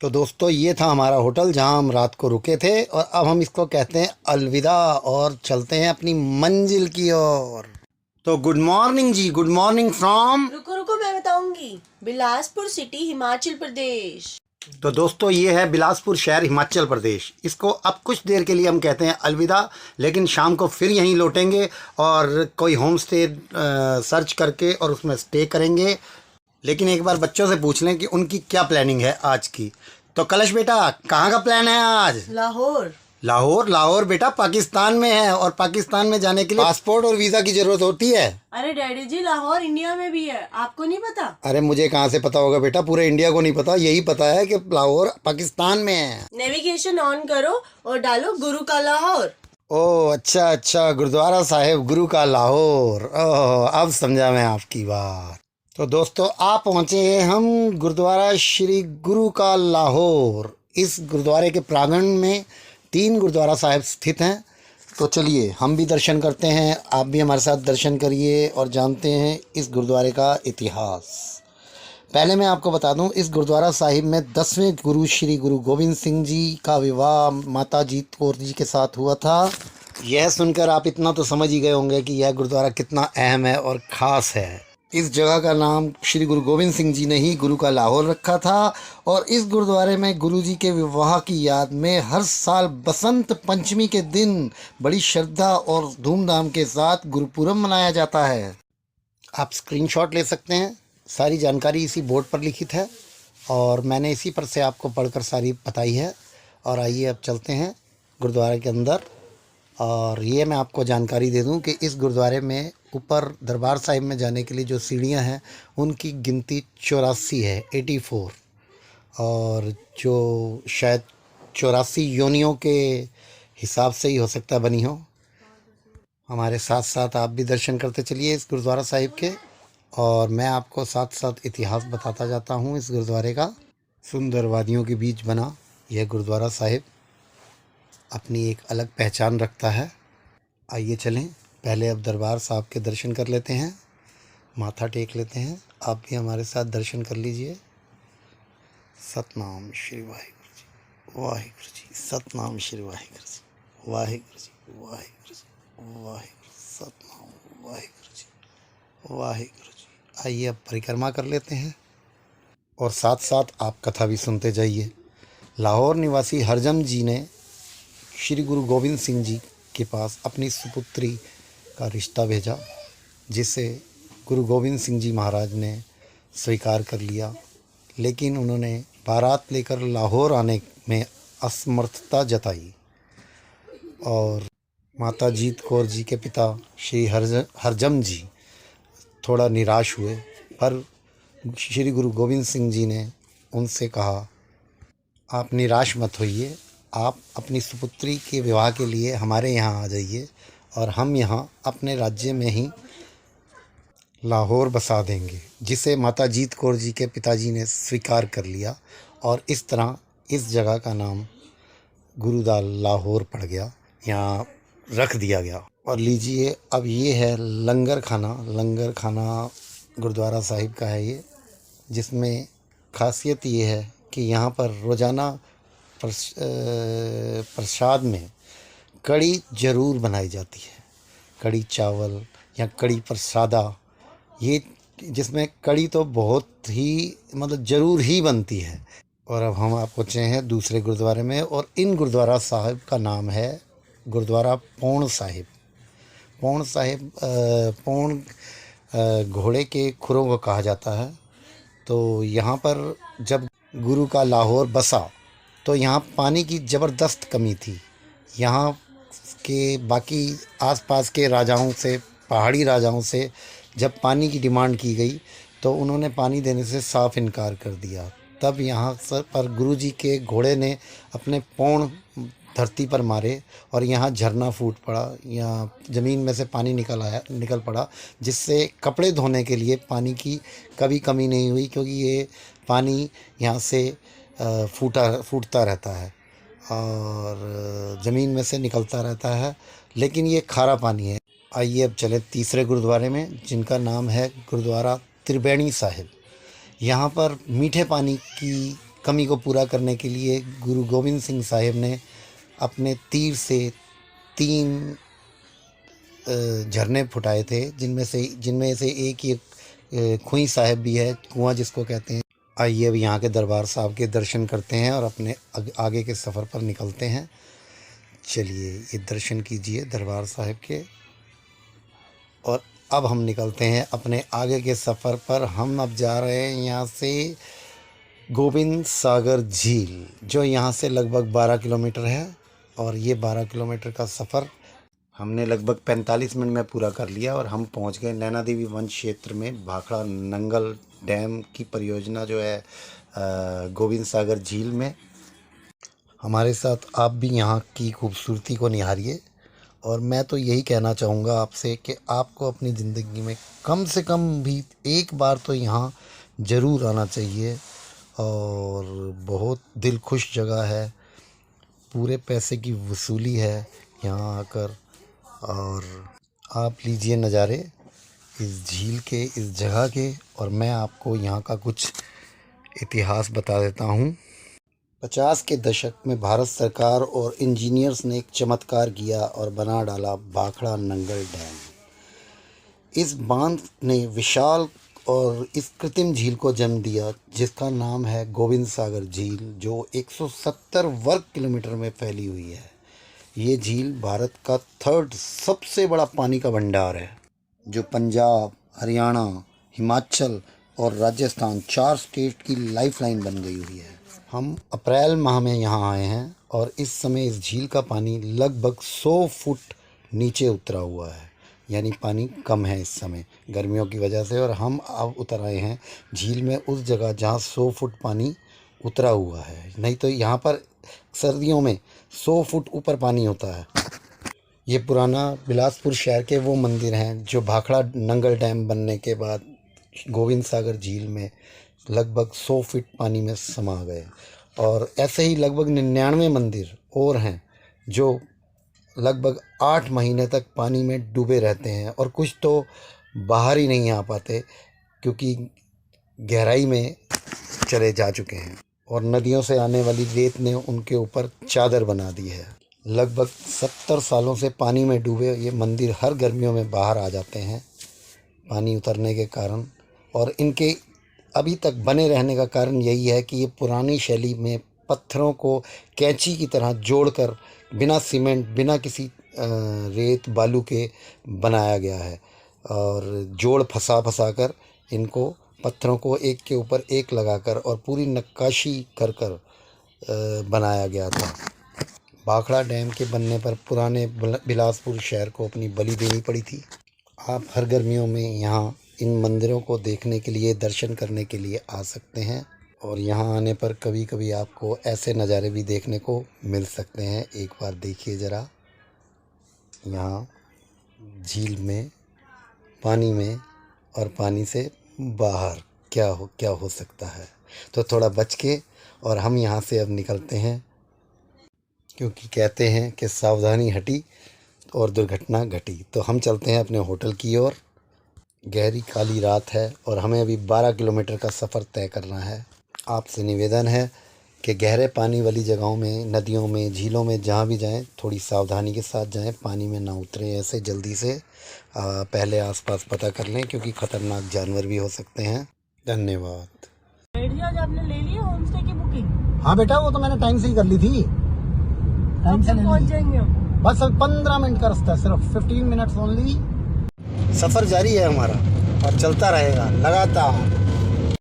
तो दोस्तों ये था हमारा होटल जहां हम रात को रुके थे और अब हम इसको कहते हैं अलविदा और चलते हैं अपनी मंजिल की ओर। तो गुड मॉर्निंग जी, गुड मॉर्निंग फ्रॉम। रुको रुको, मैं बताऊंगी। बिलासपुर सिटी, हिमाचल प्रदेश। तो दोस्तों ये है बिलासपुर शहर, हिमाचल प्रदेश। इसको अब कुछ देर के लिए हम कहते हैं अलविदा, लेकिन शाम को फिर यहीं लौटेंगे और कोई होम स्टे सर्च करके और उसमें स्टे करेंगे। लेकिन एक बार बच्चों से पूछ लें कि उनकी क्या प्लानिंग है आज की। तो कलश बेटा, कहाँ का प्लान है आज? लाहौर। लाहौर? लाहौर बेटा पाकिस्तान में है और पाकिस्तान में जाने के लिए पासपोर्ट और वीज़ा की ज़रूरत होती है। अरे डैडी जी, लाहौर इंडिया में भी है, आपको नहीं पता? अरे मुझे कहाँ से पता होगा बेटा, पूरे इंडिया को नहीं पता, यही पता है कि लाहौर पाकिस्तान में है। नेविगेशन ऑन करो और डालो गुरु का लाहौर। ओह अच्छा अच्छा, गुरुद्वारा साहिब गुरु का लाहौर। ओह अब समझा मैं आपकी बात। तो दोस्तों आप पहुँचे हैं हम गुरुद्वारा श्री गुरु का लाहौर। इस गुरुद्वारे के प्रांगण में 3 गुरुद्वारा साहिब स्थित हैं। तो चलिए हम भी दर्शन करते हैं, आप भी हमारे साथ दर्शन करिए और जानते हैं इस गुरुद्वारे का इतिहास। पहले मैं आपको बता दूं, इस गुरुद्वारा साहिब में 10वें गुरु श्री गुरु गोविंद सिंह जी का विवाह माता जीत कौर जी के साथ हुआ था। यह सुनकर आप इतना तो समझ ही गए होंगे कि यह गुरुद्वारा कितना अहम है और ख़ास है। इस जगह का नाम श्री गुरु गोविंद सिंह जी ने ही गुरु का लाहौर रखा था और इस गुरुद्वारे में गुरु जी के विवाह की याद में हर साल बसंत पंचमी के दिन बड़ी श्रद्धा और धूमधाम के साथ गुरुपुरब मनाया जाता है। आप स्क्रीनशॉट ले सकते हैं, सारी जानकारी इसी बोर्ड पर लिखित है और मैंने इसी पर से आपको पढ़कर सारी बताई है। और आइए अब चलते हैं गुरुद्वारे के अंदर। और ये मैं आपको जानकारी दे दूं कि इस गुरुद्वारे में ऊपर दरबार साहिब में जाने के लिए जो सीढ़ियां हैं उनकी गिनती 84 है, 84। और जो शायद 84 योनियों के हिसाब से ही हो सकता है बनी हो। हमारे साथ साथ आप भी दर्शन करते चलिए इस गुरुद्वारा साहिब के और मैं आपको साथ साथ इतिहास बताता जाता हूँ इस गुरुद्वारे का। सुंदर वादियों के बीच बना यह गुरुद्वारा साहिब अपनी एक अलग पहचान रखता है। आइए चलें, पहले अब दरबार साहब के दर्शन कर लेते हैं, माथा टेक लेते हैं। आप भी हमारे साथ दर्शन कर लीजिए। सतनाम श्री वाहिगुरु जी, वाहिगुरु जी, सतनाम श्री वाहिगुरु जी, वाहिगुरु जी, वाहिगुरु जी, वाहिगुरु, सतनाम वाहिगुरु जी, वाहिगुरु जी। आइए अब परिक्रमा कर लेते हैं और साथ साथ आप कथा भी सुनते जाइए। लाहौर निवासी हरजम जी ने श्री गुरु गोविंद सिंह जी के पास अपनी सुपुत्री का रिश्ता भेजा, जिसे गुरु गोविंद सिंह जी महाराज ने स्वीकार कर लिया। लेकिन उन्होंने बारात लेकर लाहौर आने में असमर्थता जताई और माता जीत कौर जी के पिता श्री हरजम जी थोड़ा निराश हुए। पर श्री गुरु गोविंद सिंह जी ने उनसे कहा, आप निराश मत होइए, आप अपनी सुपुत्री के विवाह के लिए हमारे यहाँ आ जाइए और हम यहाँ अपने राज्य में ही लाहौर बसा देंगे, जिसे माता जीत कौर जी के पिताजी ने स्वीकार कर लिया और इस तरह इस जगह का नाम गुरुद्वारा लाहौर पड़ गया, यहाँ रख दिया गया। और लीजिए अब ये है लंगर खाना। लंगर खाना गुरुद्वारा साहिब का है ये, जिसमें खासियत ये है कि यहाँ पर रोज़ाना प्रसाद में कड़ी ज़रूर बनाई जाती है। कड़ी चावल या कड़ी प्रसादा, ये जिसमें कड़ी तो बहुत ही मतलब ज़रूर ही बनती है। और अब हम आप पहुँचे हैं दूसरे गुरुद्वारे में और इन गुरुद्वारा साहिब का नाम है गुरुद्वारा पौण साहिब। पौण साहिब पौण घोड़े के खुरों को कहा जाता है। तो यहाँ पर जब गुरु का लाहौर बसा तो यहाँ पानी की ज़बरदस्त कमी थी। यहाँ के बाकी आसपास के राजाओं से, पहाड़ी राजाओं से जब पानी की डिमांड की गई तो उन्होंने पानी देने से साफ इनकार कर दिया। तब यहाँ पर गुरु जी के घोड़े ने अपने पौण धरती पर मारे और यहाँ झरना फूट पड़ा, यहाँ ज़मीन में से पानी निकल पड़ा, जिससे कपड़े धोने के लिए पानी की कभी कमी नहीं हुई, क्योंकि ये पानी यहाँ से फूटता रहता है और ज़मीन में से निकलता रहता है, लेकिन ये खारा पानी है। आइए अब चले तीसरे गुरुद्वारे में, जिनका नाम है गुरुद्वारा त्रिवेणी साहिब। यहाँ पर मीठे पानी की कमी को पूरा करने के लिए गुरु गोविंद सिंह साहिब ने अपने तीर से 3 झरने फुटाए थे, जिनमें से एक ये खुई साहिब भी है, कुआं जिसको कहते हैं। आइए अब यहाँ के दरबार साहब के दर्शन करते हैं और अपने आगे के सफ़र पर निकलते हैं। चलिए ये दर्शन कीजिए दरबार साहिब के, और अब हम निकलते हैं अपने आगे के सफ़र पर। हम अब जा रहे हैं यहाँ से गोविंद सागर झील, जो यहाँ से लगभग 12 किलोमीटर है, और ये 12 किलोमीटर का सफ़र हमने लगभग 45 मिनट में पूरा कर लिया और हम पहुँच गए नैना देवी वन क्षेत्र में। भाखड़ा नंगल डैम की परियोजना जो है गोविंद सागर झील में। हमारे साथ आप भी यहाँ की खूबसूरती को निहारिए, और मैं तो यही कहना चाहूँगा आपसे कि आपको अपनी ज़िंदगी में कम से कम भी एक बार तो यहाँ ज़रूर आना चाहिए। और बहुत दिल खुश जगह है, पूरे पैसे की वसूली है यहाँ आकर। और आप लीजिए नज़ारे इस झील के, इस जगह के, और मैं आपको यहाँ का कुछ इतिहास बता देता हूँ। 50 के दशक में भारत सरकार और इंजीनियर्स ने एक चमत्कार किया और बना डाला भाखड़ा नंगल डैम। इस बांध ने विशाल और इस कृत्रिम झील को जन्म दिया, जिसका नाम है गोविंद सागर झील, जो 170 वर्ग किलोमीटर में फैली हुई है। ये झील भारत का 3rd सबसे बड़ा पानी का भंडार है, जो पंजाब, हरियाणा, हिमाचल और राजस्थान 4 स्टेट की लाइफलाइन बन गई हुई है। हम अप्रैल माह में यहाँ आए हैं और इस समय इस झील का पानी लगभग 100 फुट नीचे उतरा हुआ है, यानी पानी कम है इस समय गर्मियों की वजह से। और हम अब उतर आए हैं झील में उस जगह जहाँ 100 फुट पानी उतरा हुआ है, नहीं तो यहाँ पर सर्दियों में 100 फुट ऊपर पानी होता है। ये पुराना बिलासपुर शहर के वो मंदिर हैं जो भाखड़ा नंगल डैम बनने के बाद गोविंद सागर झील में लगभग 100 फीट पानी में समा गए। और ऐसे ही लगभग 99 मंदिर और हैं जो लगभग 8 महीने तक पानी में डूबे रहते हैं, और कुछ तो बाहर ही नहीं आ पाते क्योंकि गहराई में चले जा चुके हैं, और नदियों से आने वाली रेत ने उनके ऊपर चादर बना दी है। लगभग 70 सालों से पानी में डूबे ये मंदिर हर गर्मियों में बाहर आ जाते हैं पानी उतरने के कारण। और इनके अभी तक बने रहने का कारण यही है कि ये पुरानी शैली में पत्थरों को कैंची की तरह जोड़कर बिना सीमेंट, बिना किसी रेत बालू के बनाया गया है, और जोड़ फंसा कर इनको पत्थरों को एक के ऊपर एक लगाकर और पूरी नक्काशी कर बनाया गया था। भाखड़ा डैम के बनने पर पुराने बिलासपुर शहर को अपनी बलि देनी पड़ी थी। आप हर गर्मियों में यहाँ इन मंदिरों को देखने के लिए, दर्शन करने के लिए आ सकते हैं, और यहाँ आने पर कभी कभी आपको ऐसे नज़ारे भी देखने को मिल सकते हैं। एक बार देखिए ज़रा, यहाँ झील में, पानी में, और पानी से बाहर क्या हो सकता है। तो थोड़ा बच के और हम यहाँ से अब निकलते हैं, क्योंकि कहते हैं कि सावधानी हटी और दुर्घटना घटी। तो हम चलते हैं अपने होटल की ओर। गहरी काली रात है और हमें अभी 12 किलोमीटर का सफ़र तय करना है। आपसे निवेदन है कि गहरे पानी वाली जगहों में, नदियों में, झीलों में जहाँ भी जाएं थोड़ी सावधानी के साथ जाएं, पानी में ना उतरें ऐसे जल्दी से। पहले आसपास पता कर लें, क्योंकि ख़तरनाक जानवर भी हो सकते हैं। धन्यवाद। आपने ले लिया होम स्टे की बुकिंग? हाँ बेटा, वो तो मैंने टाइम से ही कर ली थी। टाइम से पहुंच जाएंगे हम। बस 15 मिनट का रास्ता है, सिर्फ 15 मिनट्स ओनली। सफ़र जारी है हमारा और चलता रहेगा लगातार।